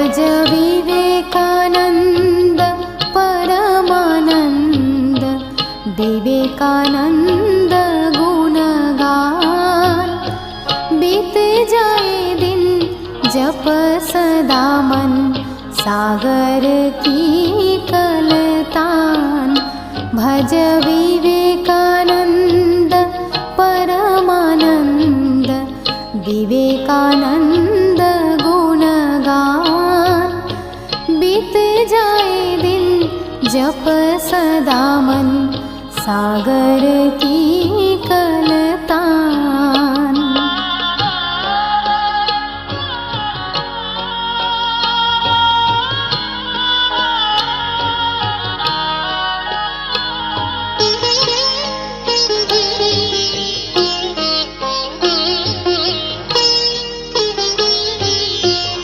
भज विवेकानंद परमानंद विवेकानंद गुणगान। बीत जाए दिन जप सदा मन सागर की कलतान। भज विवेकानंद परमानंद विवेकानंद गुणगान। बीत जाए दिन जप सदा मन सागर की